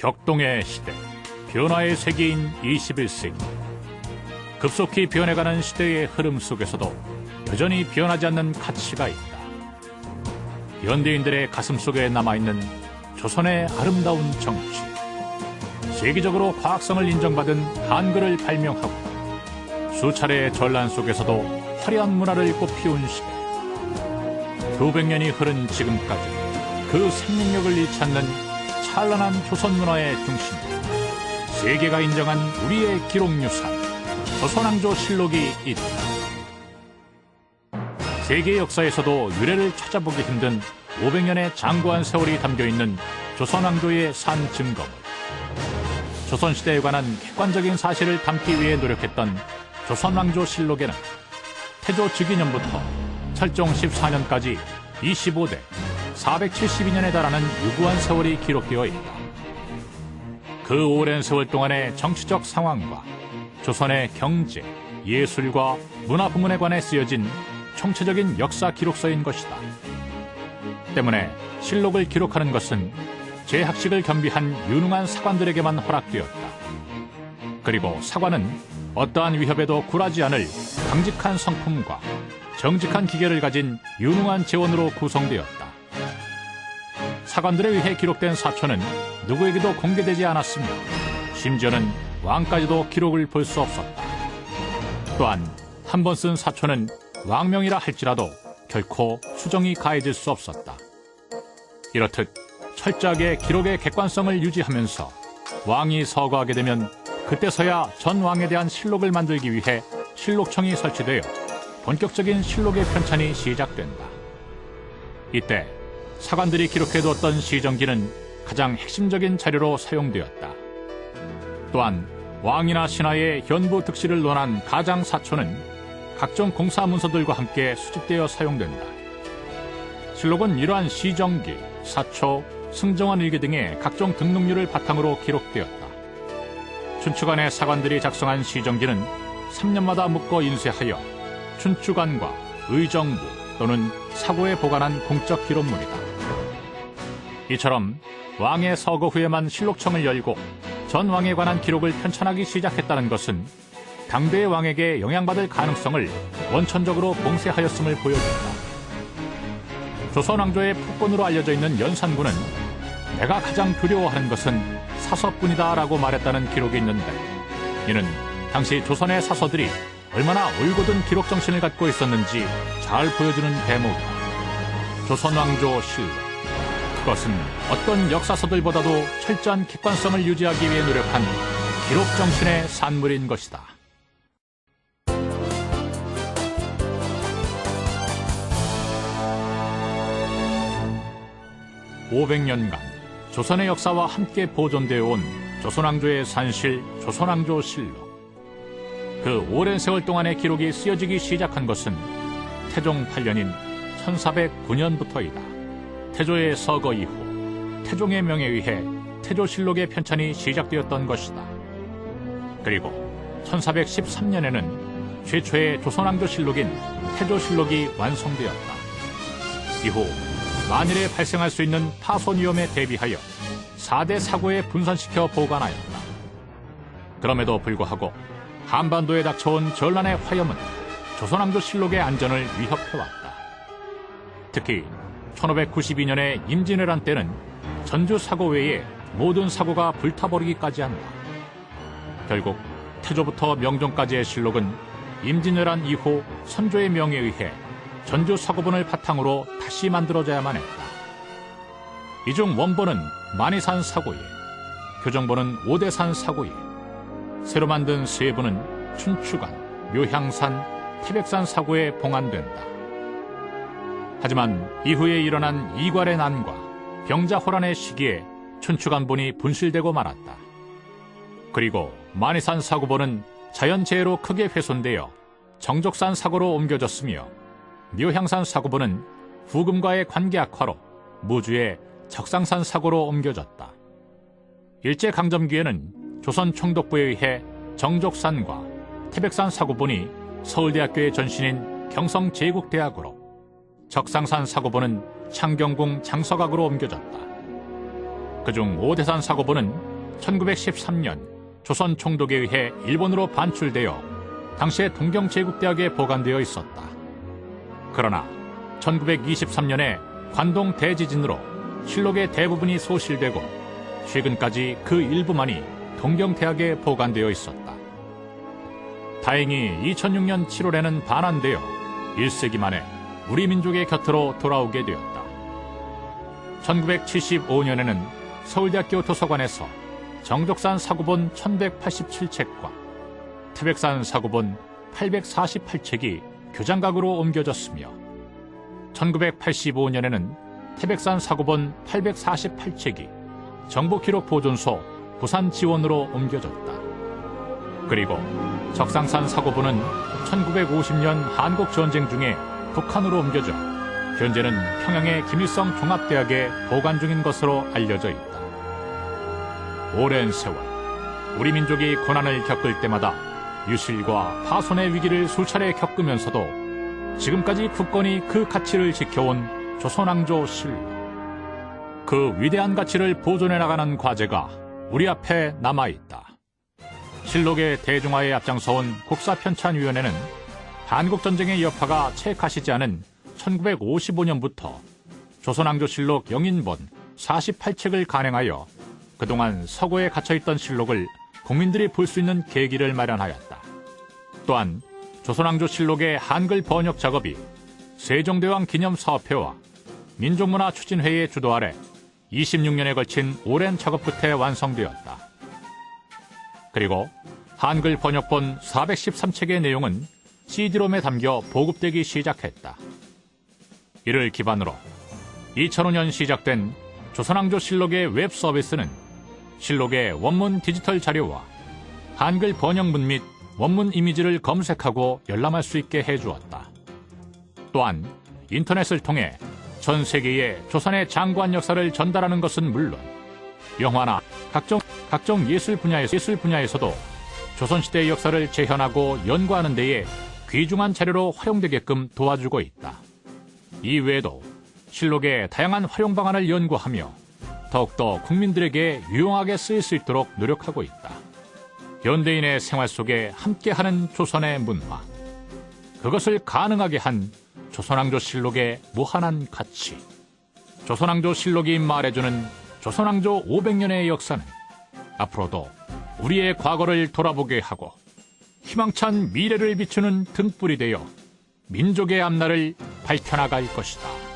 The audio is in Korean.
격동의 시대, 변화의 세계인 21세기. 급속히 변해가는 시대의 흐름 속에서도 여전히 변하지 않는 가치가 있다. 현대인들의 가슴속에 남아있는 조선의 아름다운 정치, 세계적으로 과학성을 인정받은 한글을 발명하고 수차례의 전란 속에서도 화려한 문화를 꽃피운 시대. 수백 년이 흐른 지금까지 그 생명력을 잃지 않는 찬란한 조선 문화의 중심, 세계가 인정한 우리의 기록유산 조선왕조 실록이 있다. 세계 역사에서도 유래를 찾아보기 힘든 500년의 장구한 세월이 담겨있는 조선왕조의 산 증거물. 조선시대에 관한 객관적인 사실을 담기 위해 노력했던 조선왕조 실록에는 태조 즉위년부터 철종 14년까지 25대 472년에 달하는 유구한 세월이 기록되어 있다. 그 오랜 세월 동안의 정치적 상황과 조선의 경제, 예술과 문화 부문에 관해 쓰여진 총체적인 역사 기록서인 것이다. 때문에 실록을 기록하는 것은 제학식을 겸비한 유능한 사관들에게만 허락되었다. 그리고 사관은 어떠한 위협에도 굴하지 않을 강직한 성품과 정직한 기계를 가진 유능한 재원으로 구성되었다. 사관들에 의해 기록된 사초는 누구에게도 공개되지 않았으며 심지어는 왕까지도 기록을 볼 수 없었다. 또한 한 번 쓴 사초는 왕명이라 할지라도 결코 수정이 가해질 수 없었다. 이렇듯 철저하게 기록의 객관성을 유지하면서 왕이 서거하게 되면 그때서야 전 왕에 대한 실록을 만들기 위해 실록청이 설치되어 본격적인 실록의 편찬이 시작된다. 이때 사관들이 기록해두었던 시정기는 가장 핵심적인 자료로 사용되었다. 또한 왕이나 신하의 현부 득실을 논한 가장사초는 각종 공사문서들과 함께 수집되어 사용된다. 실록은 이러한 시정기, 사초, 승정원 일기 등의 각종 등록류를 바탕으로 기록되었다. 춘추관의 사관들이 작성한 시정기는 3년마다 묶어 인쇄하여 춘추관과 의정부 또는 사고에 보관한 공적 기록물이다. 이처럼 왕의 서거 후에만 실록청을 열고 전 왕에 관한 기록을 편찬하기 시작했다는 것은 당대의 왕에게 영향받을 가능성을 원천적으로 봉쇄하였음을 보여준다. 조선왕조의 폭군으로 알려져 있는 연산군은 내가 가장 두려워하는 것은 사서뿐이다 라고 말했다는 기록이 있는데, 이는 당시 조선의 사서들이 얼마나 올곧은 기록 정신을 갖고 있었는지 잘 보여주는 대목이다. 조선왕조 실록. 그것은 어떤 역사서들보다도 철저한 객관성을 유지하기 위해 노력한 기록 정신의 산물인 것이다. 500년간 조선의 역사와 함께 보존되어 온 조선왕조의 산실 조선왕조 실록. 그 오랜 세월 동안의 기록이 쓰여지기 시작한 것은 태종 8년인 1409년부터이다. 태조의 서거 이후 태종의 명에 의해 태조실록의 편찬이 시작되었던 것이다. 그리고 1413년에는 최초의 조선왕조 실록인 태조실록이 완성되었다. 이후 만일에 발생할 수 있는 파손 위험에 대비하여 4대 사고에 분산시켜 보관하였다. 그럼에도 불구하고 한반도에 닥쳐온 전란의 화염은 조선왕조 실록의 안전을 위협해왔다. 특히 1592년의 임진왜란 때는 전주 사고 외에 모든 사고가 불타버리기까지 한다. 결국 태조부터 명종까지의 실록은 임진왜란 이후 선조의 명에 의해 전주 사고본을 바탕으로 다시 만들어져야만 했다. 이 중 원본은 만이산 사고예, 교정본은 오대산 사고예, 새로 만든 세부는 춘추관, 묘향산, 태백산 사고에 봉안된다. 하지만 이후에 일어난 이괄의 난과 병자호란의 시기에 춘추관본이 분실되고 말았다. 그리고 만이산 사고본은 자연재해로 크게 훼손되어 정족산 사고로 옮겨졌으며, 묘향산 사고본은 후금과의 관계 악화로 무주의 적상산 사고로 옮겨졌다. 일제강점기에는 조선 총독부에 의해 정족산과 태백산 사고본이 서울대학교의 전신인 경성제국대학으로, 적상산 사고본은 창경궁 장서각으로 옮겨졌다. 그중 오대산 사고본은 1913년 조선 총독에 의해 일본으로 반출되어 당시의 동경제국대학에 보관되어 있었다. 그러나 1923년에 관동 대지진으로 실록의 대부분이 소실되고 최근까지 그 일부만이 동경대학에 보관되어 있었다. 다행히 2006년 7월에는 반환되어 1세기 만에 우리 민족의 곁으로 돌아오게 되었다. 1975년에는 서울대학교 도서관에서 정족산 사고본 1187책과 태백산 사고본 848책이 교장각으로 옮겨졌으며 1985년에는 태백산 사고본 848책이 정보기록보존소 부산지원으로 옮겨졌다. 그리고 적상산 사고본은 1950년 한국전쟁 중에 북한으로 옮겨져 현재는 평양의 김일성 종합대학에 보관 중인 것으로 알려져 있다. 오랜 세월 우리 민족이 고난을 겪을 때마다 유실과 파손의 위기를 수차례 겪으면서도 지금까지 굳건히 그 가치를 지켜온 조선왕조 실록. 그 위대한 가치를 보존해 나가는 과제가 우리 앞에 남아있다. 실록의 대중화에 앞장서온 국사편찬위원회는 한국전쟁의 여파가 채 가시지 않은 1955년부터 조선왕조실록 영인본 48책을 간행하여 그동안 서고에 갇혀있던 실록을 국민들이 볼 수 있는 계기를 마련하였다. 또한 조선왕조실록의 한글 번역 작업이 세종대왕 기념사업회와 민족문화추진회의 주도 아래 26년에 걸친 오랜 작업 끝에 완성되었다. 그리고 한글 번역본 413책의 내용은 CD롬에 담겨 보급되기 시작했다. 이를 기반으로 2005년 시작된 조선왕조실록의 웹 서비스는 실록의 원문 디지털 자료와 한글 번역문 및 원문 이미지를 검색하고 열람할 수 있게 해주었다. 또한 인터넷을 통해 전 세계에 조선의 장구한 역사를 전달하는 것은 물론 영화나 각종 예술 분야에서도 조선시대의 역사를 재현하고 연구하는 데에 귀중한 자료로 활용되게끔 도와주고 있다. 이외에도 실록의 다양한 활용 방안을 연구하며 더욱더 국민들에게 유용하게 쓰일 수 있도록 노력하고 있다. 현대인의 생활 속에 함께하는 조선의 문화, 그것을 가능하게 한 조선왕조실록의 무한한 가치. 조선왕조실록이 말해주는 조선왕조 500년의 역사는 앞으로도 우리의 과거를 돌아보게 하고 희망찬 미래를 비추는 등불이 되어 민족의 앞날을 밝혀나갈 것이다.